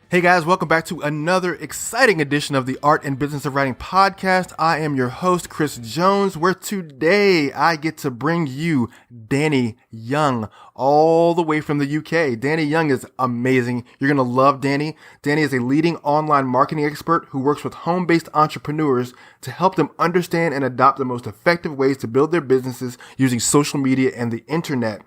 Hey guys, welcome back to another exciting edition of the Art and Business of Writing podcast. I am your host, Chris Jones, where today I get to bring you Danny Young, all the way from the UK. Danny Young is amazing. You're going to love Danny. Danny is a leading online marketing expert who works with home-based entrepreneurs to help them understand and adopt the most effective ways to build their businesses using social media and the internet.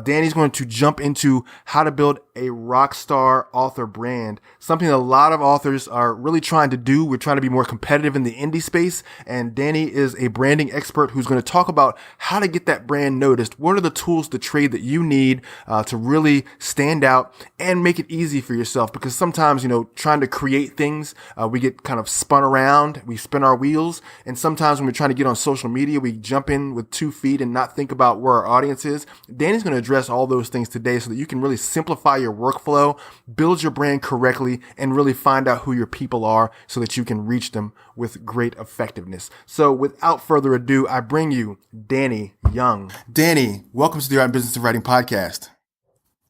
Danny's going to jump into how to build a rock star author brand, something a lot of authors are really trying to do. We're trying to be more competitive in the indie space, and Danny is a branding expert who's going to talk about how to get that brand noticed. What are the tools to trade that you need to really stand out and make it easy for yourself? Because sometimes, trying to create things, we get kind of spun around, we spin our wheels, and sometimes when we're trying to get on social media, we jump in with 2 feet and not think about where our audience is. Danny's going to address all those things today so that you can really simplify your workflow, build your brand correctly, and really find out who your people are so that you can reach them with great effectiveness. So without further ado, I bring you Danny Young. Danny, welcome to the Art and Business of Writing podcast.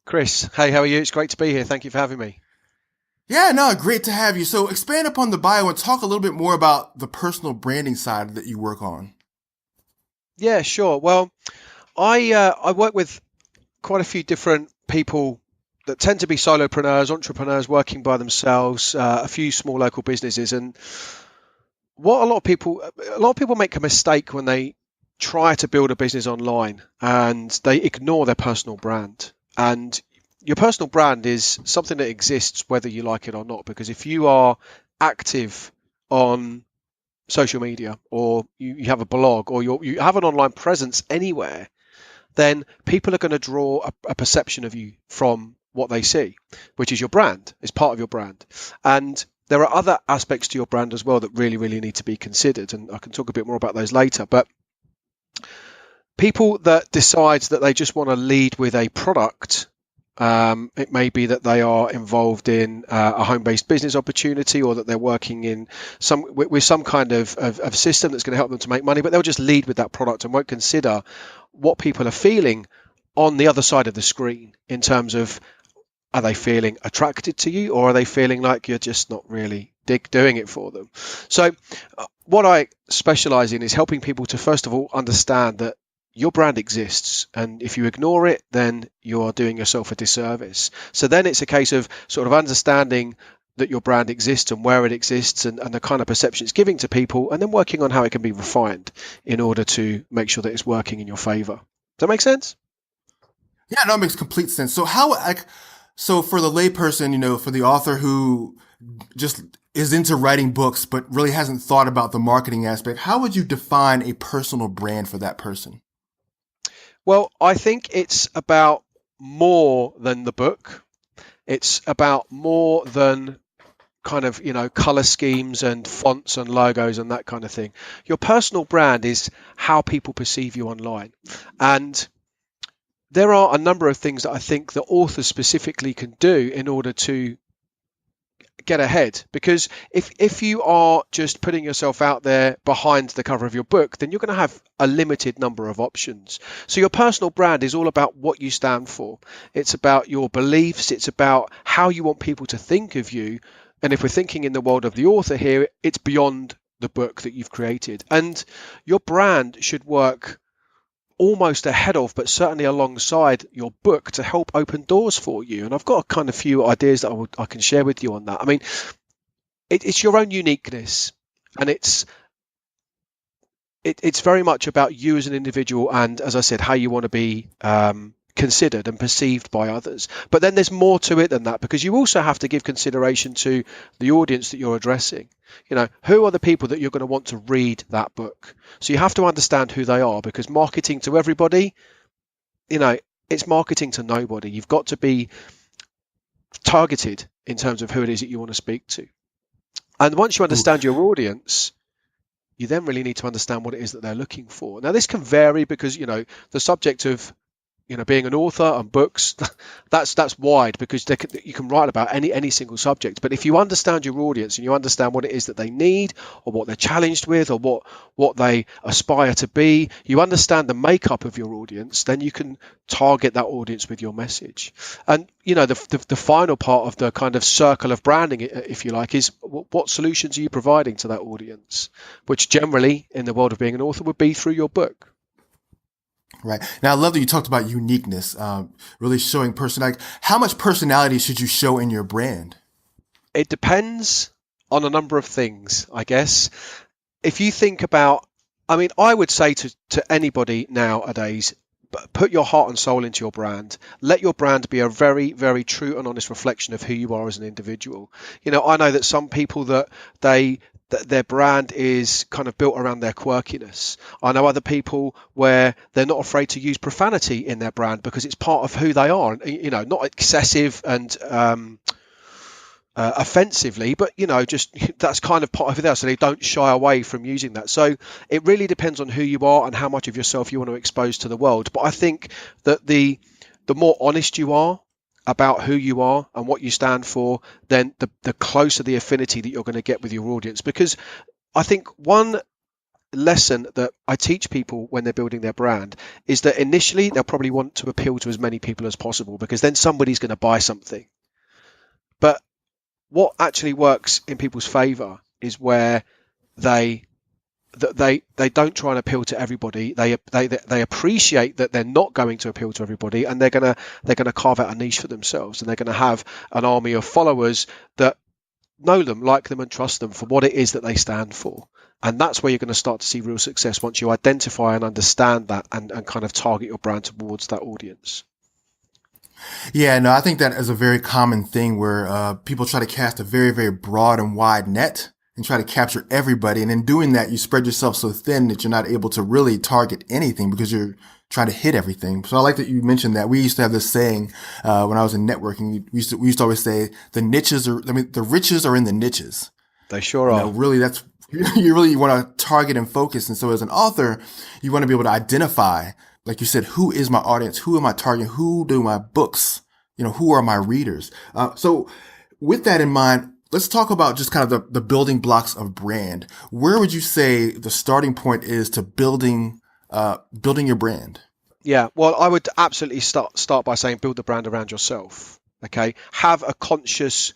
Chris, hey, how are you? It's great to be here. Thank you for having me. Yeah, no, great to have you. So expand upon the bio and talk a little bit more about the personal branding side that you work on. Yeah, sure. Well, I work with quite a few different people that tend to be solopreneurs, entrepreneurs working by themselves, a few small local businesses. And what a lot of people make a mistake when they try to build a business online and they ignore their personal brand. And your personal brand is something that exists whether you like it or not, because if you are active on social media, or you have a blog, or you have an online presence anywhere, then people are going to draw a perception of you from what they see, which is your brand, is part of your brand. And there are other aspects to your brand as well that really, really need to be considered. And I can talk a bit more about those later. But people that decide that they just want to lead with a product, it may be that they are involved in a home-based business opportunity, or that they're working in with some kind of system that's going to help them to make money, but they'll just lead with that product and won't consider what people are feeling on the other side of the screen in terms of, are they feeling attracted to you, or are they feeling like you're just not really doing it for them? So what I specialize in is helping people to, first of all, understand that your brand exists, and if you ignore it, then you are doing yourself a disservice. So then it's a case of sort of understanding that your brand exists and where it exists, and the kind of perception it's giving to people, and then working on how it can be refined in order to make sure that it's working in your favor. Does that make sense? Yeah, no, it makes complete sense. So for the layperson, for the author who just is into writing books but really hasn't thought about the marketing aspect, how would you define a personal brand for that person? Well, I think it's about more than the book. It's about more than kind of, color schemes and fonts and logos and that kind of thing. Your personal brand is how people perceive you online. And there are a number of things that I think the authors specifically can do in order to get ahead, because if you are just putting yourself out there behind the cover of your book, then you're going to have a limited number of options. So your personal brand is all about what you stand for. It's about your beliefs. It's about how you want people to think of you. And if we're thinking in the world of the author here, it's beyond the book that you've created. And your brand should work almost ahead of, but certainly alongside your book, to help open doors for you. And I've got a kind of few ideas that I can share with you on that. I mean, it's your own uniqueness, and it's very much about you as an individual, and as I said, how you want to be considered and perceived by others. But then there's more to it than that, because you also have to give consideration to the audience that you're addressing. Who are the people that you're going to want to read that book? So you have to understand who they are, because marketing to everybody, it's marketing to nobody. You've got to be targeted in terms of who it is that you want to speak to. And once you understand your audience, you then really need to understand what it is that they're looking for. Now, this can vary because, the subject of being an author and books, that's wide, because you can write about any single subject. But if you understand your audience and you understand what it is that they need, or what they're challenged with, or what they aspire to be, you understand the makeup of your audience, then you can target that audience with your message. And the final part of the kind of circle of branding, if you like, is what solutions are you providing to that audience, which generally in the world of being an author would be through your book. Right. Now, I love that you talked about uniqueness, really showing personality. How much personality should you show in your brand? It depends on a number of things, I guess. If you think about, I would say to anybody nowadays, put your heart and soul into your brand. Let your brand be a very, very true and honest reflection of who you are as an individual. I know that some people that their brand is kind of built around their quirkiness. I know other people where they're not afraid to use profanity in their brand because it's part of who they are. Not excessive and offensively, but just that's kind of part of it, so they don't shy away from using that. So it really depends on who you are and how much of yourself you want to expose to the world. But I think that the more honest you are about who you are and what you stand for, then the closer the affinity that you're going to get with your audience. Because I think one lesson that I teach people when they're building their brand is that initially they'll probably want to appeal to as many people as possible, because then somebody's going to buy something. But what actually works in people's favor is where they don't try and appeal to everybody. They appreciate that they're not going to appeal to everybody, and they're gonna carve out a niche for themselves, and they're gonna have an army of followers that know them, like them, and trust them for what it is that they stand for. And that's where you're going to start to see real success, once you identify and understand that, and kind of target your brand towards that audience. Yeah, no, I think that is a very common thing where people try to cast a very, very broad and wide net and try to capture everybody. And in doing that, you spread yourself so thin that you're not able to really target anything because you're trying to hit everything. So I like that you mentioned that. We used to have this saying when I was in networking. We used to always say the riches are in the niches. They sure are. Really, that's you really want to target and focus. And so as an author, you want to be able to identify, like you said, who is my audience? Who am I targeting? Who do my books? Who are my readers? So with that in mind, let's talk about just kind of the building blocks of brand. Where would you say the starting point is to building your brand? Yeah, well, I would absolutely start by saying build the brand around yourself. Okay, have a conscious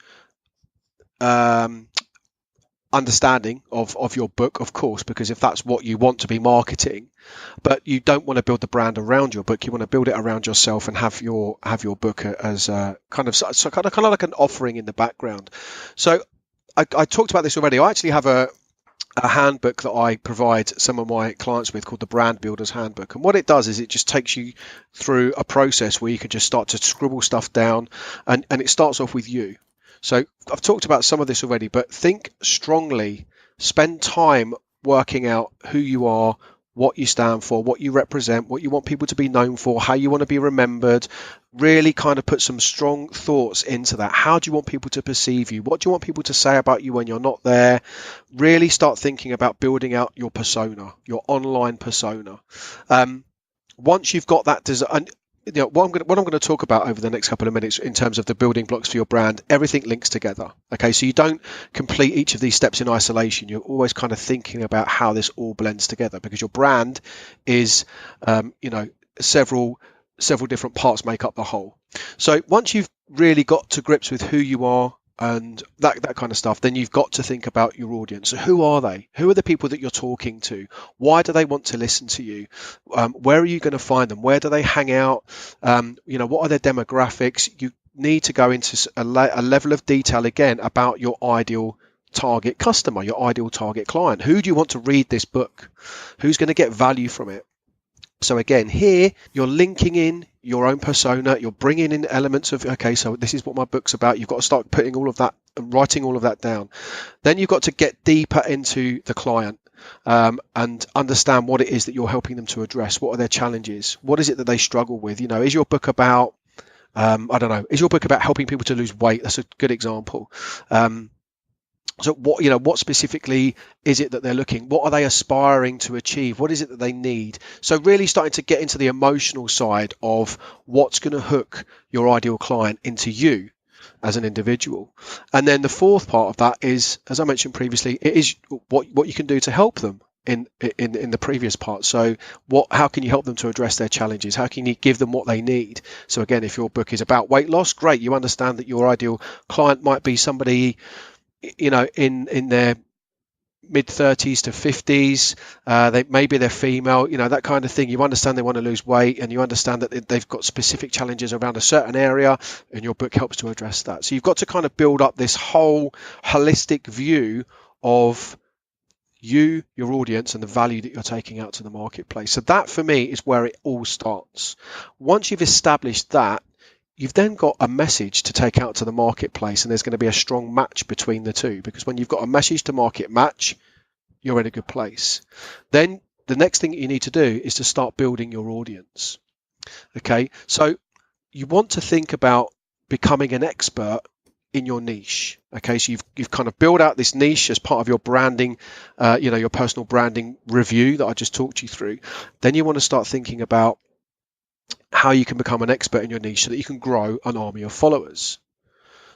understanding of your book, of course, because if that's what you want to be marketing, but you don't want to build the brand around your book, you want to build it around yourself and have your book as a kind of like an offering in the background. So I talked about this already. I actually have a handbook that I provide some of my clients with called the Brand Builder's Handbook. And what it does is it just takes you through a process where you can just start to scribble stuff down, and it starts off with you. So I've talked about some of this already, but think strongly, spend time working out who you are, what you stand for, what you represent, what you want people to be known for, how you want to be remembered. Really kind of put some strong thoughts into that. How do you want people to perceive you? What do you want people to say about you when you're not there? Really start thinking about building out your persona, your online persona. Once you've got that design, what I'm going to talk about over the next couple of minutes in terms of the building blocks for your brand, everything links together. Okay, so you don't complete each of these steps in isolation. You're always kind of thinking about how this all blends together, because your brand is, several different parts make up the whole. So once you've really got to grips with who you are and that kind of stuff, then you've got to think about your audience. So who are they? Who are the people that you're talking to? Why do they want to listen to you? Where are you going to find them? Where do they hang out? What are their demographics? You need to go into a level of detail again about your ideal target customer, your ideal target client. Who do you want to read this book? Who's going to get value from it? So again, here you're linking in your own persona, you're bringing in elements of, okay, so this is what my book's about. You've got to start putting all of that and writing all of that down. Then you've got to get deeper into the client and understand what it is that you're helping them to address. What are their challenges? What is it that they struggle with? Is your book about, is your book about helping people to lose weight? That's a good example. So what specifically is it that they're looking? What are they aspiring to achieve? What is it that they need? So really starting to get into the emotional side of what's going to hook your ideal client into you as an individual. And then the fourth part of that is, as I mentioned previously, it is what you can do to help them in the previous part. So how can you help them to address their challenges? How can you give them what they need? So again, if your book is about weight loss, great. You understand that your ideal client might be somebody in their mid 30s to 50s. They're female, that kind of thing. You understand they want to lose weight, and you understand that they've got specific challenges around a certain area, and your book helps to address that. So you've got to kind of build up this whole holistic view of you, your audience, and the value that you're taking out to the marketplace. So that for me is where it all starts. Once you've established that, you've then got a message to take out to the marketplace, and there's going to be a strong match between the two, because when you've got a message to market match, you're in a good place. Then the next thing you need to do is to start building your audience. Okay, so you want to think about becoming an expert in your niche. Okay, so you've kind of built out this niche as part of your branding, your personal branding review that I just talked you through. Then you want to start thinking about how you can become an expert in your niche so that you can grow an army of followers.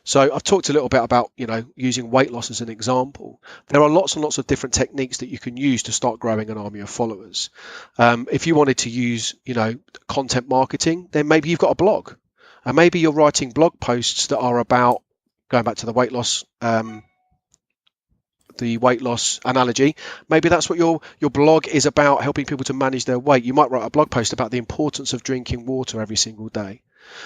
So I've talked a little bit about, using weight loss as an example. There are lots and lots of different techniques that you can use to start growing an army of followers. If you wanted to use, content marketing, then maybe you've got a blog, and maybe you're writing blog posts that are about, going back to the weight loss analogy, maybe that's what your blog is about, helping people to manage their weight. You might write a blog post about the importance of drinking water every single day.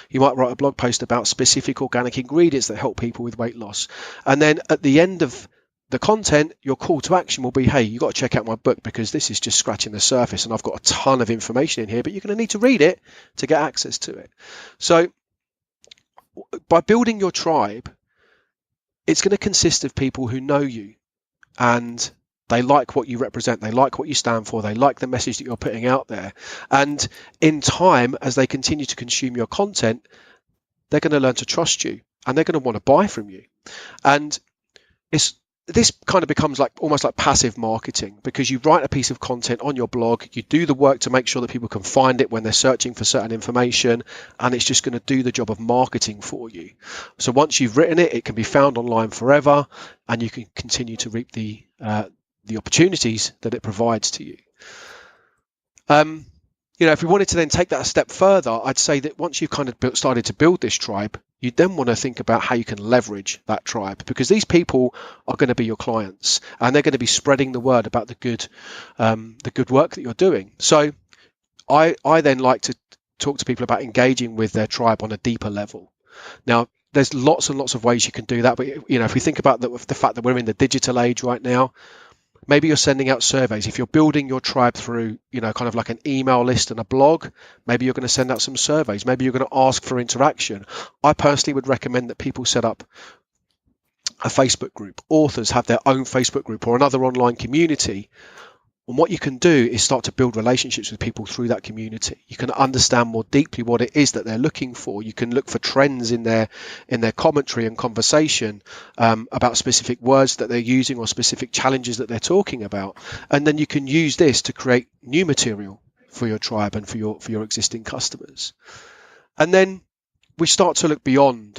You might write a blog post about specific organic ingredients that help people with weight loss. And then at the end of the content, your call to action will be, hey, you've got to check out my book, because this is just scratching the surface and I've got a ton of information in here, but you're going to need to read it to get access to it. So by building your tribe, it's going to consist of people who know you, and they like what you represent, they like what you stand for, they like the message that you're putting out there. And in time, as they continue to consume your content, they're going to learn to trust you, and they're going to want to buy from you. And this kind of becomes almost like passive marketing, because you write a piece of content on your blog, you do the work to make sure that people can find it when they're searching for certain information, and it's just going to do the job of marketing for you. So once you've written it, it can be found online forever, and you can continue to reap the opportunities that it provides to you. If we wanted to then take that a step further, I'd say that once you've kind of started to build this tribe, you then want to think about how you can leverage that tribe, because these people are going to be your clients, and they're going to be spreading the word about the good work that you're doing. So I then like to talk to people about engaging with their tribe on a deeper level. Now, there's lots and lots of ways you can do that, but if we think about the fact that we're in the digital age right now, maybe you're sending out surveys. If you're building your tribe through, kind of like an email list and a blog, maybe you're going to send out some surveys. Maybe you're going to ask for interaction. I personally would recommend that people set up a Facebook group. Authors have their own Facebook group or another online community. And what you can do is start to build relationships with people through that community. You can understand more deeply what it is that they're looking for. You can look for trends in their commentary and conversation about specific words that they're using or specific challenges that they're talking about. And then you can use this to create new material for your tribe and for your existing customers. And then we start to look beyond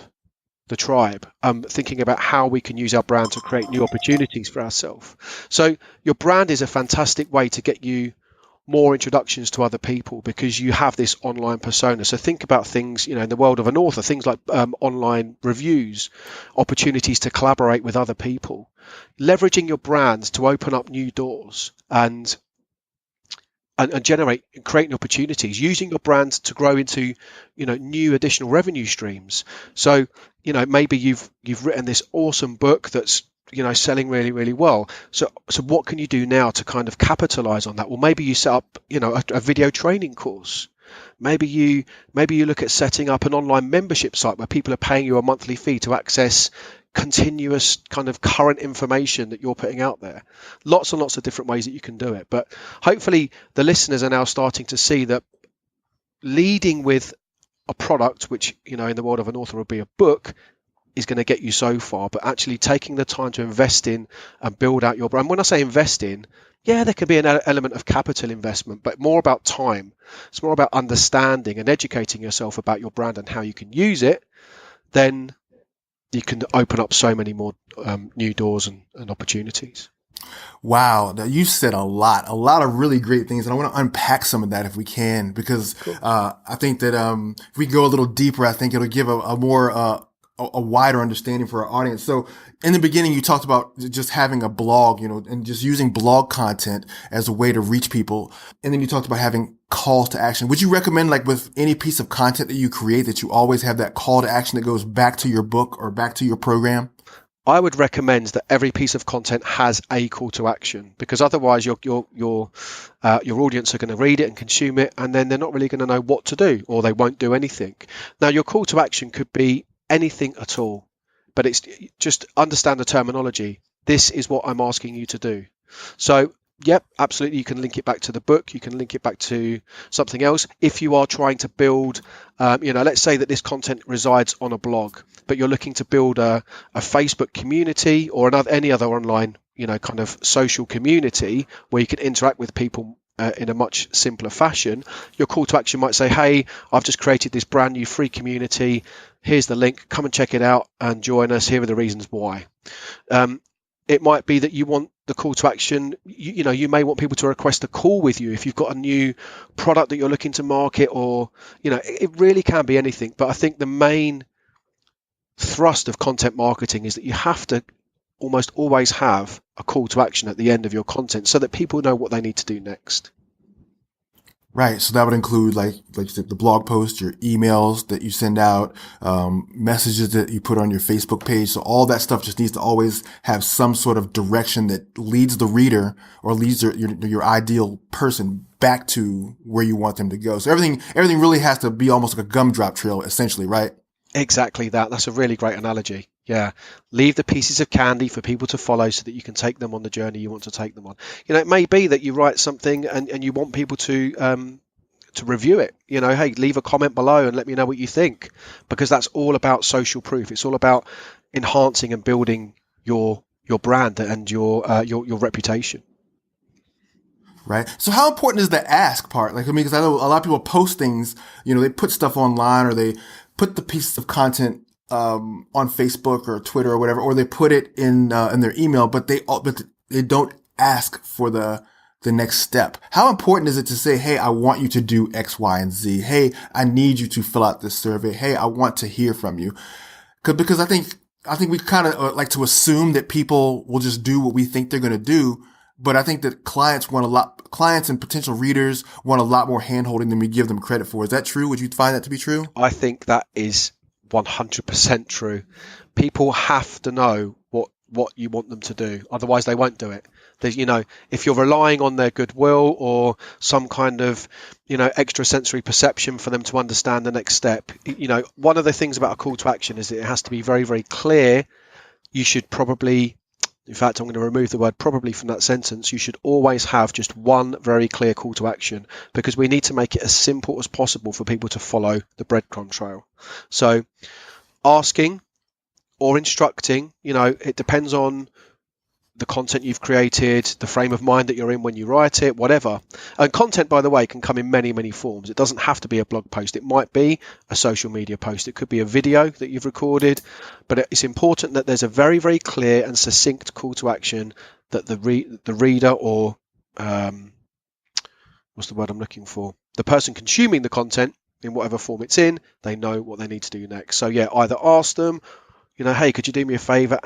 the tribe, thinking about how we can use our brand to create new opportunities for ourselves. So your brand is a fantastic way to get you more introductions to other people, because you have this online persona. So think about things, in the world of an author, things like online reviews, opportunities to collaborate with other people, leveraging your brand to open up new doors and generate and create opportunities, using your brand to grow into, new additional revenue streams. So, maybe you've written this awesome book that's, selling really, really well. So what can you do now to kind of capitalize on that? Well, maybe you set up, a video training course. Maybe you look at setting up an online membership site where people are paying you a monthly fee to access continuous kind of current information that you're putting out there. Lots and lots of different ways that you can do it. But hopefully the listeners are now starting to see that leading with a product, which, in the world of an author would be a book, is going to get you so far, but actually taking the time to invest in and build out your brand. When I say invest in, yeah, there could be an element of capital investment, but more about time. It's more about understanding and educating yourself about your brand and how you can use it. Then you can open up so many more new doors and opportunities. Wow, you said a lot of really great things, and I want to unpack some of that if we can, because Cool. I think that if we go a little deeper, I think it'll give a more a wider understanding for our audience. So, in the beginning, you talked about just having a blog, and just using blog content as a way to reach people, and then you talked about having calls to action. Would you recommend, like with any piece of content that you create, that you always have that call to action that goes back to your book or back to your program? I would recommend that every piece of content has a call to action, because otherwise your audience are going to read it and consume it, and then they're not really going to know what to do, or they won't do anything. Now, your call to action could be anything at all, but it's just understand the terminology. This is what I'm asking you to do. So, yep, absolutely. You can link it back to the book. You can link it back to something else. If you are trying to build, let's say that this content resides on a blog, but you're looking to build a Facebook community or any other online, kind of social community where you can interact with people in a much simpler fashion. Your call to action might say, hey, I've just created this brand new free community. Here's the link. Come and check it out and join us. Here are the reasons why. It might be that you want the call to action. You may want people to request a call with you if you've got a new product that you're looking to market, or, it really can be anything. But I think the main thrust of content marketing is that you have to almost always have a call to action at the end of your content so that people know what they need to do next. Right. So that would include, like you said, the blog post, your emails that you send out, messages that you put on your Facebook page. So all that stuff just needs to always have some sort of direction that leads the reader or leads your ideal person back to where you want them to go. So everything really has to be almost like a gumdrop trail, essentially, right? Exactly that. That's a really great analogy. Yeah. Leave the pieces of candy for people to follow so that you can take them on the journey you want to take them on. It may be that you write something and you want people to review it. Hey, leave a comment below and let me know what you think, because that's all about social proof. It's all about enhancing and building your brand and your reputation. Right. So how important is the ask part? Because I know a lot of people post things, they put stuff online, or they put the pieces of content on Facebook or Twitter or whatever, or they put it in their email, but they don't ask for the next step. How important is it to say, hey, I want you to do X, Y, and Z. Hey, I need you to fill out this survey. Hey, I want to hear from you. Because I think we kind of like to assume that people will just do what we think they're going to do. But I think that clients and potential readers want a lot more handholding than we give them credit for. Is that true? Would you find that to be true? I think that is 100% true. People have to know what you want them to do. Otherwise, they won't do it. If you're relying on their goodwill or some kind of, extrasensory perception for them to understand the next step, one of the things about a call to action is that it has to be very, very clear. You should probably, in fact, I'm going to remove the word probably from that sentence. You should always have just one very clear call to action, because we need to make it as simple as possible for people to follow the breadcrumb trail. So asking or instructing, it depends on the content you've created, the frame of mind that you're in when you write it, whatever. And content, by the way, can come in many, many forms. It doesn't have to be a blog post. It might be a social media post. It could be a video that you've recorded. But it's important that there's a very, very clear and succinct call to action that the reader, or what's the word I'm looking for? The person consuming the content in whatever form it's in, they know what they need to do next. So yeah, either ask them, hey, could you do me a favor,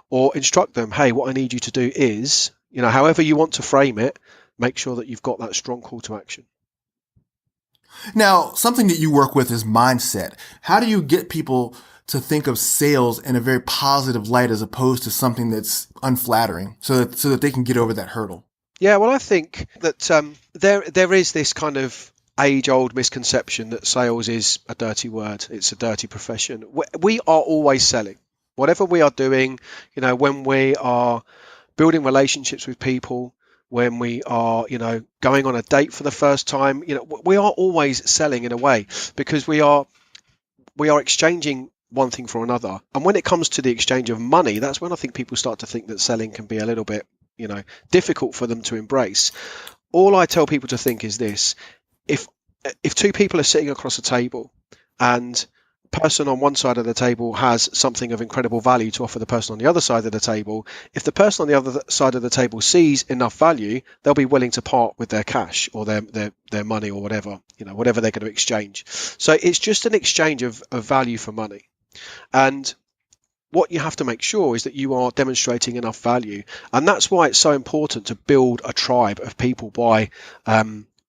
or instruct them, hey, what I need you to do is, however you want to frame it, make sure that you've got that strong call to action. Now, something that you work with is mindset. How do you get people to think of sales in a very positive light as opposed to something that's unflattering, so that they can get over that hurdle? Yeah, well, I think that there is this kind of age-old misconception that sales is a dirty word. It's a dirty profession. We are always selling. Whatever we are doing, when we are building relationships with people, when we are, going on a date for the first time, we are always selling in a way, because we are exchanging one thing for another. And when it comes to the exchange of money, that's when I think people start to think that selling can be a little bit, difficult for them to embrace. All I tell people to think is this: if two people are sitting across a table and the person on one side of the table has something of incredible value to offer the person on the other side of the table, if the person on the other side of the table sees enough value, they'll be willing to part with their cash or their money or whatever, whatever they're going to exchange. So it's just an exchange of value for money. And what you have to make sure is that you are demonstrating enough value. And that's why it's so important to build a tribe of people by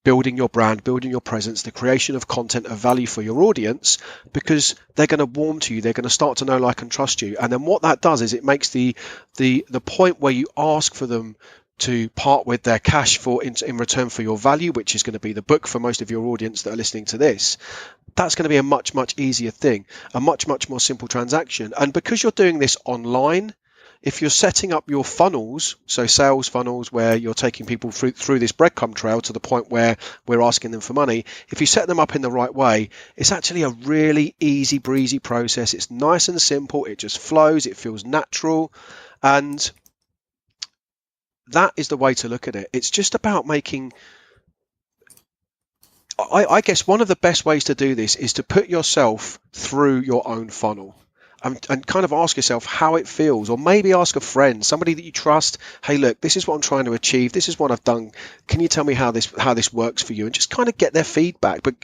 building your brand, building your presence, the creation of content of value for your audience, because they're going to warm to you. They're going to start to know, like, and trust you. And then what that does is it makes the point where you ask for them to part with their cash in return for your value, which is going to be the book for most of your audience that are listening to this. That's going to be a much, much easier thing, a much, much more simple transaction. And because you're doing this online, if you're setting up your funnels, so sales funnels where you're taking people through this breadcrumb trail to the point where we're asking them for money, if you set them up in the right way, it's actually a really easy breezy process. It's nice and simple. It just flows. It feels natural. And that is the way to look at it. It's just about making... I guess one of the best ways to do this is to put yourself through your own funnel. And kind of ask yourself how it feels, or maybe ask a friend, somebody that you trust, hey, look, this is what I'm trying to achieve. This is what I've done. Can you tell me how this works for you? And just kind of get their feedback, but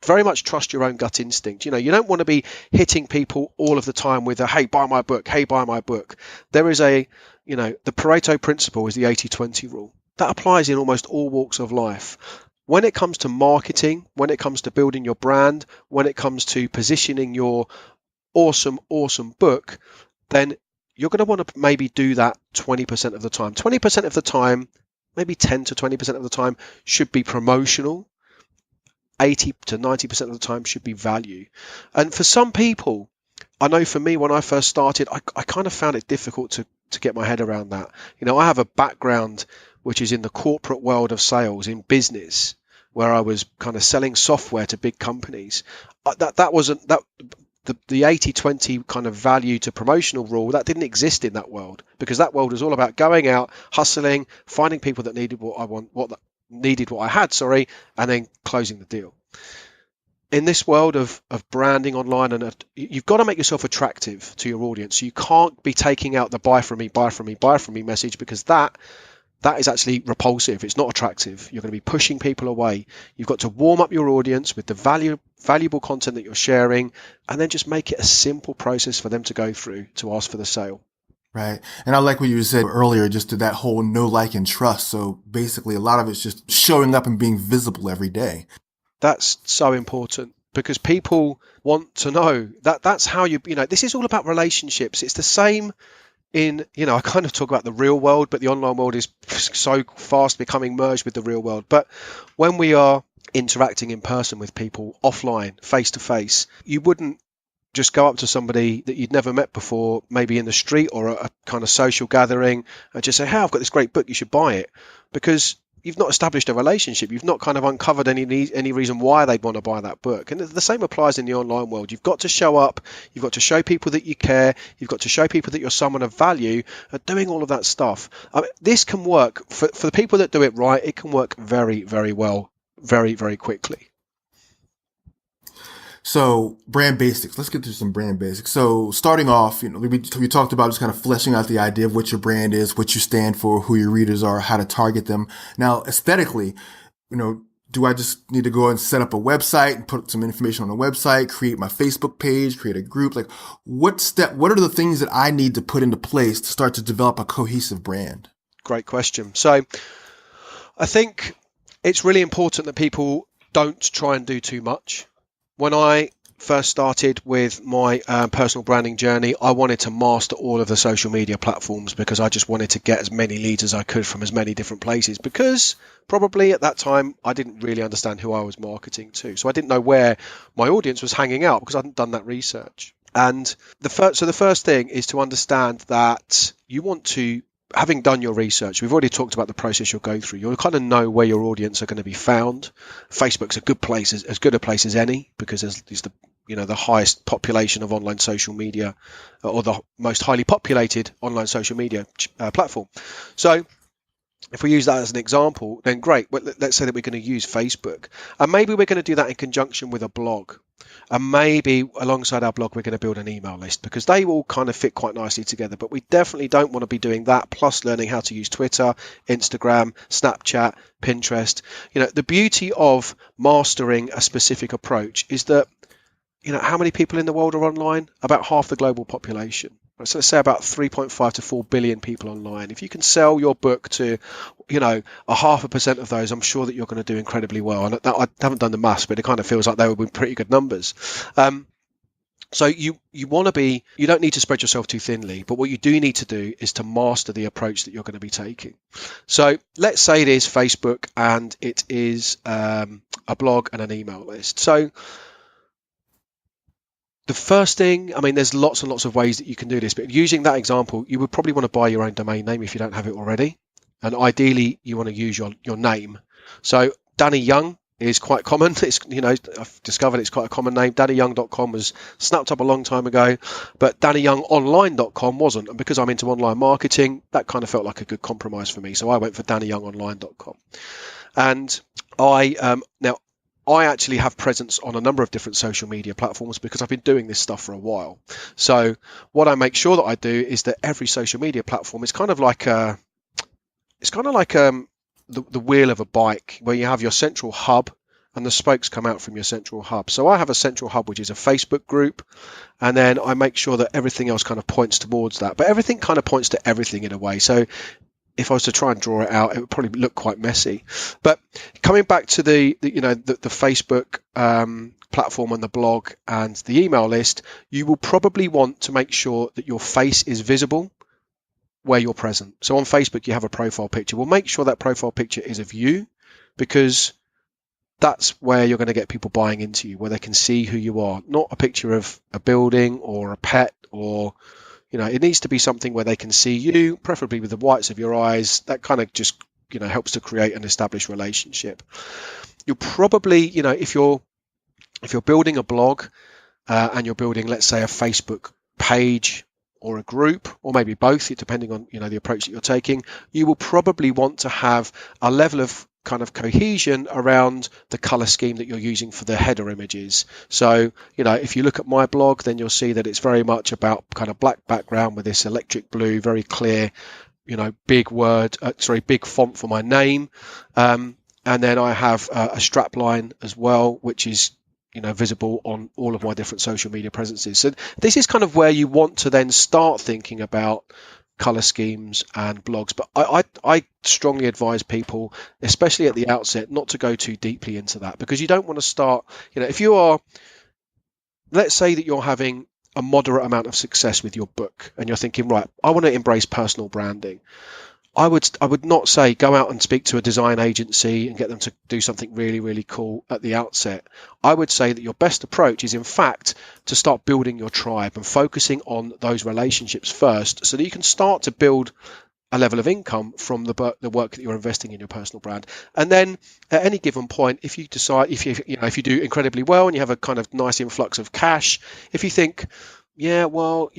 very much trust your own gut instinct. You don't want to be hitting people all of the time with a, hey, buy my book. Hey, buy my book. There is the Pareto principle is the 80-20 rule. That applies in almost all walks of life. When it comes to marketing, when it comes to building your brand, when it comes to positioning your awesome book, then you're going to want to maybe do that 20% of the time. 20% of the time, maybe 10 to 20% of the time should be promotional. 80 to 90% of the time should be value. And for some people, I know for me, when I first started, I kind of found it difficult to get my head around that. I have a background which is in the corporate world of sales, in business, where I was kind of selling software to big companies. That wasn't that. The 80-20 kind of value to promotional rule, that didn't exist in that world, because that world was all about going out, hustling, finding people that needed what I had, and then closing the deal. In this world of branding online, and you've got to make yourself attractive to your audience. You can't be taking out the buy from me message, because that is actually repulsive. It's not attractive. You're going to be pushing people away. You've got to warm up your audience with the valuable content that you're sharing, and then just make it a simple process for them to go through to ask for the sale. Right. And I like what you said earlier, just to that whole know, like, and trust. So basically a lot of it's just showing up and being visible every day. That's so important, because people want to know that's how this is all about relationships. It's the same in, I kind of talk about the real world, but the online world is so fast becoming merged with the real world. But when we are interacting in person with people offline, face to face, you wouldn't just go up to somebody that you'd never met before, maybe in the street or a kind of social gathering, and just say, hey, I've got this great book, you should buy it. Because you've not established a relationship. You've not kind of uncovered any reason why they'd want to buy that book. And the same applies in the online world. You've got to show up. You've got to show people that you care. You've got to show people that you're someone of value. And doing all of that stuff, this can work for the people that do it right. It can work very, very well, very, very quickly. So brand basics, let's get through some brand basics. So starting off, we talked about just kind of fleshing out the idea of what your brand is, what you stand for, who your readers are, how to target them. Now, aesthetically, do I just need to go and set up a website and put some information on a website, create my Facebook page, create a group? Like what are the things that I need to put into place to start to develop a cohesive brand? Great question. So I think it's really important that people don't try and do too much. When I first started with my personal branding journey, I wanted to master all of the social media platforms, because I just wanted to get as many leads as I could from as many different places, because probably at that time I didn't really understand who I was marketing to. So I didn't know where my audience was hanging out, because I hadn't done that research. And the first thing is to understand that you want to, having done your research, we've already talked about the process you'll go through. You'll kind of know where your audience are going to be found. Facebook's a good place, as good a place as any, because there's the the highest population of online social media, or the most highly populated online social media platform. So if we use that as an example, then great. Well, let's say that we're going to use Facebook, and maybe we're going to do that in conjunction with a blog. And maybe alongside our blog, we're going to build an email list, because they all kind of fit quite nicely together. But we definitely don't want to be doing that plus learning how to use Twitter, Instagram, Snapchat, Pinterest. The beauty of mastering a specific approach is that, how many people in the world are online? About half the global population. So let's say about 3.5 to 4 billion people online. If you can sell your book to, a 0.5% of those, I'm sure that you're going to do incredibly well. And I haven't done the maths, but it kind of feels like they would be pretty good numbers. So you don't need to spread yourself too thinly, but what you do need to do is to master the approach that you're going to be taking. So let's say it is Facebook and it is a blog and an email list. So the first thing, there's lots and lots of ways that you can do this, but using that example, you would probably want to buy your own domain name if you don't have it already. And ideally, you want to use your name. So Danny Young is quite common. It's, I've discovered it's quite a common name. DannyYoung.com was snapped up a long time ago, but DannyYoungOnline.com wasn't. And because I'm into online marketing, that kind of felt like a good compromise for me. So I went for DannyYoungOnline.com. And I actually have presence on a number of different social media platforms because I've been doing this stuff for a while. So what I make sure that I do is that every social media platform is kind of like the wheel of a bike, where you have your central hub and the spokes come out from your central hub. So I have a central hub, which is a Facebook group, and then I make sure that everything else kind of points towards that. But everything kind of points to everything in a way. So if I was to try and draw it out, it would probably look quite messy. But coming back to the Facebook platform and the blog and the email list, you will probably want to make sure that your face is visible where you're present. So on Facebook, you have a profile picture. Well, make sure that profile picture is of you, because that's where you're going to get people buying into you, where they can see who you are, not a picture of a building or a pet, or it needs to be something where they can see you, preferably with the whites of your eyes. That kind of just, helps to create an established relationship. You'll probably, if you're building a blog and you're building, let's say, a Facebook page or a group, or maybe both, depending on, the approach that you're taking, you will probably want to have a level of kind of cohesion around the color scheme that you're using for the header images. So, if you look at my blog, then you'll see that it's very much about kind of black background with this electric blue, very clear, big font for my name. And then I have a strap line as well, which is, visible on all of my different social media presences. So this is kind of where you want to then start thinking about color schemes and blogs. But I strongly advise people, especially at the outset, not to go too deeply into that, because you don't want to start, if you are, let's say that you're having a moderate amount of success with your book and you're thinking, right, I want to embrace personal branding. I would not say go out and speak to a design agency and get them to do something really, really cool at the outset. I would say that your best approach is, in fact, to start building your tribe and focusing on those relationships first, so that you can start to build a level of income from the work that you're investing in your personal brand. And then at any given point, if you decide, if you do incredibly well and you have a kind of nice influx of cash, if you think, yeah, well,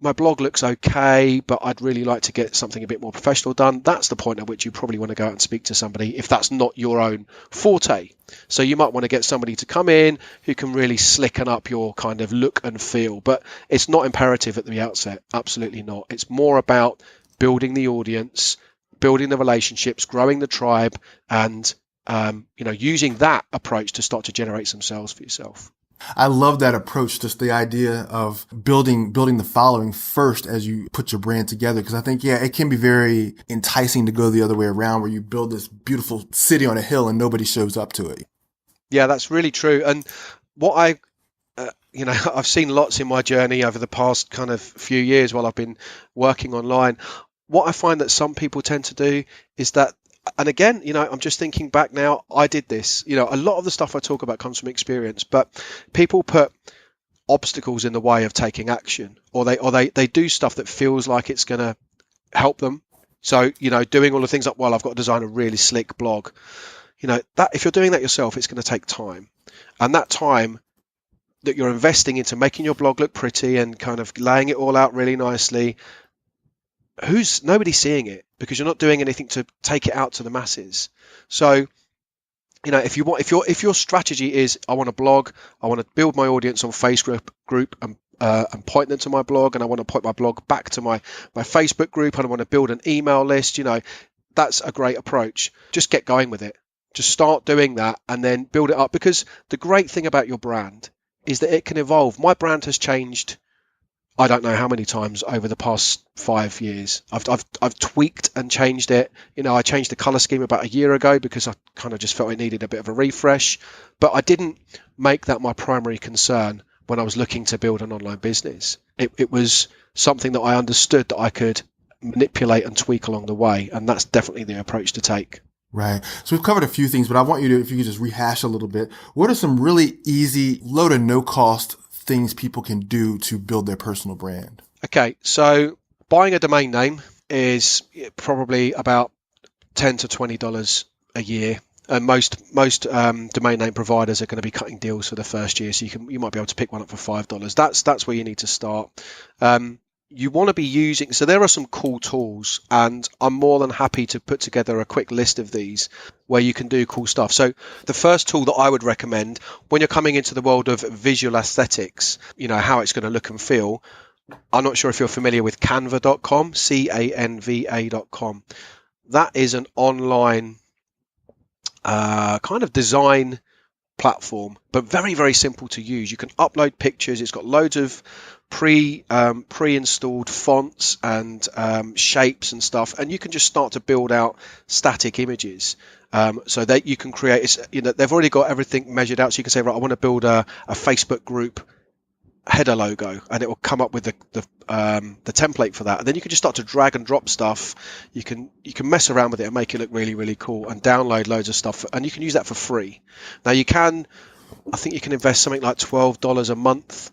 my blog looks okay, but I'd really like to get something a bit more professional done, that's the point at which you probably want to go out and speak to somebody, if that's not your own forte. So you might want to get somebody to come in who can really slicken up your kind of look and feel, but it's not imperative at the outset. Absolutely not. It's more about building the audience, building the relationships, growing the tribe, and using that approach to start to generate some sales for yourself. I love that approach, just the idea of building the following first as you put your brand together. Because I think, it can be very enticing to go the other way around, where you build this beautiful city on a hill and nobody shows up to it. Yeah, that's really true. And what I've seen lots in my journey over the past kind of few years while I've been working online. What I find that some people tend to do is that, and again, I'm just thinking back now, I did this. A lot of the stuff I talk about comes from experience, but people put obstacles in the way of taking action, or they do stuff that feels like it's going to help them. So, doing all the things like, well, I've got to design a really slick blog. That if you're doing that yourself, it's going to take time. And that time, that you're investing into making your blog look pretty and kind of laying it all out really nicely, nobody's seeing it because you're not doing anything to take it out to the masses. So, if your strategy is, I want to blog, I want to build my audience on Facebook group and point them to my blog, and I want to point my blog back to my Facebook group, and I want to build an email list, that's a great approach. Just get going with it. Just start doing that and then build it up, because the great thing about your brand is that it can evolve. My brand has changed, I don't know how many times over the past 5 years. I've tweaked and changed it. I changed the color scheme about a year ago because I kind of just felt it needed a bit of a refresh. But I didn't make that my primary concern when I was looking to build an online business. It was something that I understood that I could manipulate and tweak along the way, and that's definitely the approach to take. Right. So we've covered a few things, but I want you to, if you could just rehash a little bit, what are some really easy, low to no cost things people can do to build their personal brand? Okay, so buying a domain name is probably about $10 to $20 a year. And most domain name providers are going to be cutting deals for the first year, so you might be able to pick one up for $5. That's where you need to start. You want to be using, so there are some cool tools, and I'm more than happy to put together a quick list of these where you can do cool stuff. So the first tool that I would recommend when you're coming into the world of visual aesthetics, how it's going to look and feel. I'm not sure if you're familiar with canva.com, canva.com. That is an online kind of design platform, but very, very simple to use. You can upload pictures. It's got loads of pre-installed fonts and shapes and stuff, and you can just start to build out static images, so that you can create, they've already got everything measured out, so you can say, right, I want to build a Facebook group header logo, and it will come up with the template for that, and then you can just start to drag and drop stuff. You can mess around with it and make it look really, really cool, and download loads of stuff, and you can use that for free. Now I think you can invest something like $12 a month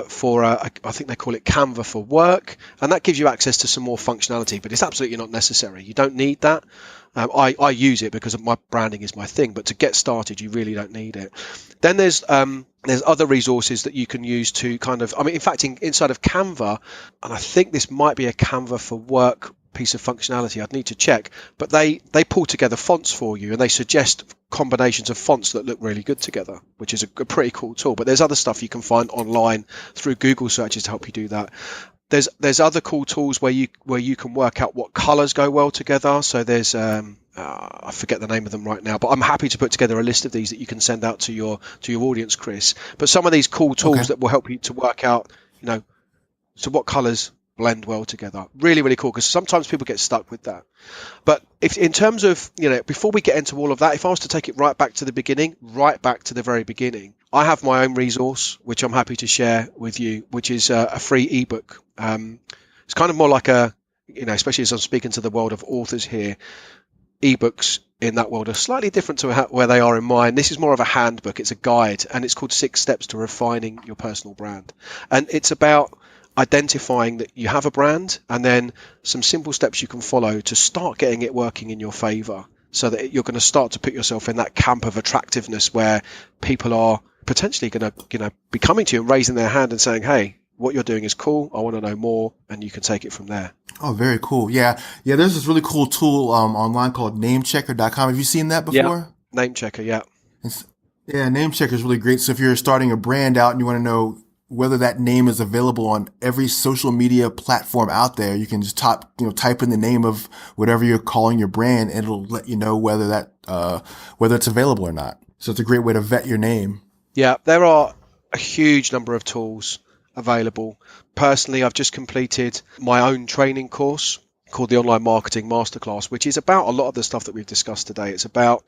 for I think they call it Canva for Work, and that gives you access to some more functionality, but it's absolutely not necessary. You don't need that. I use it because my branding is my thing, but to get started, you really don't need it. Then there's other resources that you can use to kind of, in fact, inside of Canva, and I think this might be a Canva for Work piece of functionality, I'd need to check, but they pull together fonts for you, and they suggest combinations of fonts that look really good together, which is a pretty cool tool. But there's other stuff you can find online through Google searches to help you do that. There's other cool tools where you can work out what colors go well together. So there's I forget the name of them right now, but I'm happy to put together a list of these that you can send out to your audience, Chris. But some of these cool tools that will help you to work out, so what colors blend well together. Really, really cool, because sometimes people get stuck with that. But if in terms of, before we get into all of that, if I was to take it right back to the beginning, right back to the very beginning, I have my own resource, which I'm happy to share with you, which is a free ebook. It's kind of more like especially as I'm speaking to the world of authors here, ebooks in that world are slightly different to where they are in mine. This is more of a handbook. It's a guide, and it's called 6 Steps to Refining Your Personal Brand. And it's about identifying that you have a brand, and then some simple steps you can follow to start getting it working in your favor, so that you're going to start to put yourself in that camp of attractiveness where people are potentially going to be coming to you and raising their hand and saying, hey, what you're doing is cool, I want to know more, and you can take it from there. Oh, very cool. Yeah. There's this really cool tool online called namechecker.com. Have you seen that before? Yeah. Namechecker, yeah. Namechecker is really great. So if you're starting a brand out and you want to know whether that name is available on every social media platform out there, you can just type in the name of whatever you're calling your brand, and it'll let you know whether it's available or not. So it's a great way to vet your name. Yeah, there are a huge number of tools available. Personally, I've just completed my own training course called the Online Marketing Masterclass, which is about a lot of the stuff that we've discussed today. It's about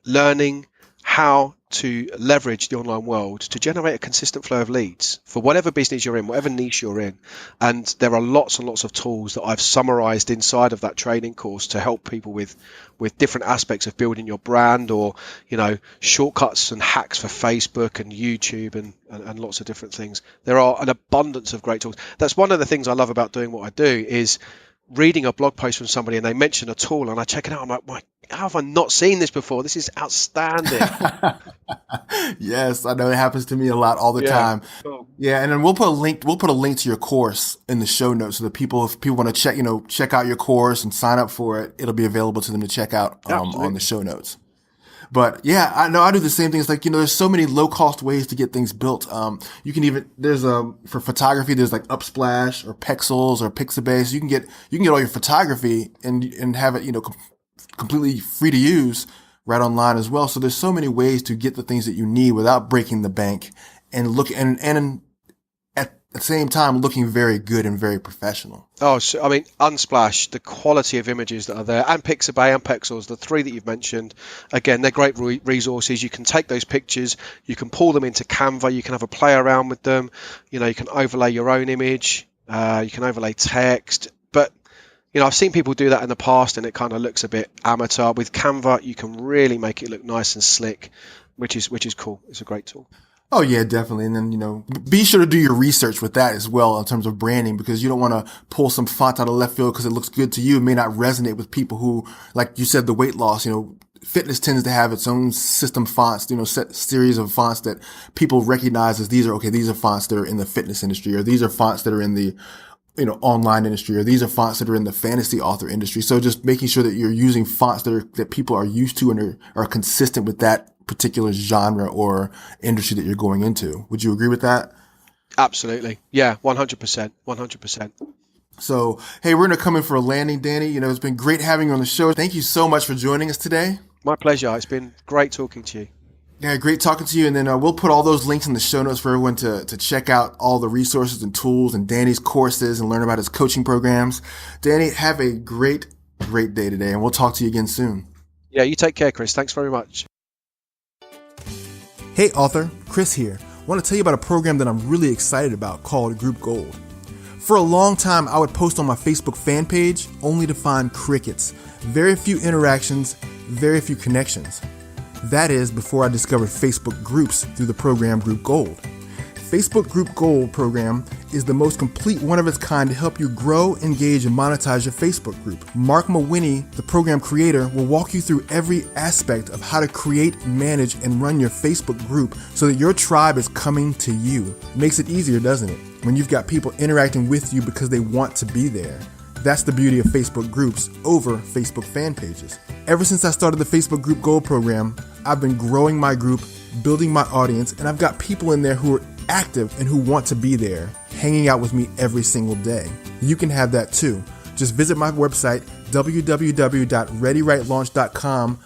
learning how to leverage the online world to generate a consistent flow of leads for whatever business you're in, whatever niche you're in. And there are lots and lots of tools that I've summarized inside of that training course to help people with different aspects of building your brand, or, shortcuts and hacks for Facebook and YouTube and lots of different things. There are an abundance of great tools. That's one of the things I love about doing what I do, is reading a blog post from somebody and they mention a tool and I check it out. I'm like, how have I not seen this before? This is outstanding. Yes, I know it happens to me a lot all the time. Cool. Yeah, and then we'll put a link to your course in the show notes so that if people want to check out your course and sign up for it, it'll be available to them to check out on the show notes. But yeah, I know I do the same thing. It's like, there's so many low cost ways to get things built. You can even, for photography, there's like Upsplash or Pexels or Pixabay. So you can get all your photography and have it, completely free to use right online as well. So there's so many ways to get the things that you need without breaking the bank and at the same time looking very good and very professional. Oh, so, I mean, Unsplash, the quality of images that are there, and Pixabay and Pexels, the three that you've mentioned, again, they're great resources. You can take those pictures, you can pull them into Canva, you can have a play around with them, you can overlay your own image, you can overlay text, but I've seen people do that in the past and it kind of looks a bit amateur. With Canva, you can really make it look nice and slick, which is cool. It's a great tool. Oh yeah, definitely. And then, be sure to do your research with that as well in terms of branding, because you don't want to pull some font out of left field because it looks good to you. It may not resonate with people who, like you said, the weight loss, fitness tends to have its own system fonts, set series of fonts that people recognize as these are fonts that are in the fitness industry, or these are fonts that are in the, online industry, or these are fonts that are in the fantasy author industry. So just making sure that you're using fonts that people are used to and are consistent with that particular genre or industry that you're going into. Would you agree with that? Absolutely. Yeah, 100%. 100%. So, hey, we're going to come in for a landing, Danny. It's been great having you on the show. Thank you so much for joining us today. My pleasure. It's been great talking to you. Yeah, great talking to you. And then we'll put all those links in the show notes for everyone to check out all the resources and tools and Danny's courses and learn about his coaching programs. Danny, have a great, great day today, and we'll talk to you again soon. Yeah, you take care, Chris. Thanks very much. Hey, author, Chris here. I want to tell you about a program that I'm really excited about called Group Gold. For a long time, I would post on my Facebook fan page only to find crickets. Very few interactions, very few connections. That is before I discovered Facebook groups through the program Group Gold. Facebook Group Gold program is the most complete one of its kind to help you grow, engage, and monetize your Facebook group. Mark Mawhinney, the program creator, will walk you through every aspect of how to create, manage, and run your Facebook group so that your tribe is coming to you. It makes it easier, doesn't it? When you've got people interacting with you because they want to be there. That's the beauty of Facebook groups over Facebook fan pages. Ever since I started the Facebook Group Gold program, I've been growing my group, building my audience, and I've got people in there who are active and who want to be there, hanging out with me every single day. You can have that too. Just visit my website, www.readyrightlaunch.com,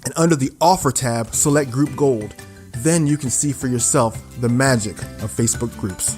and under the offer tab, select Group Gold. Then you can see for yourself the magic of Facebook groups.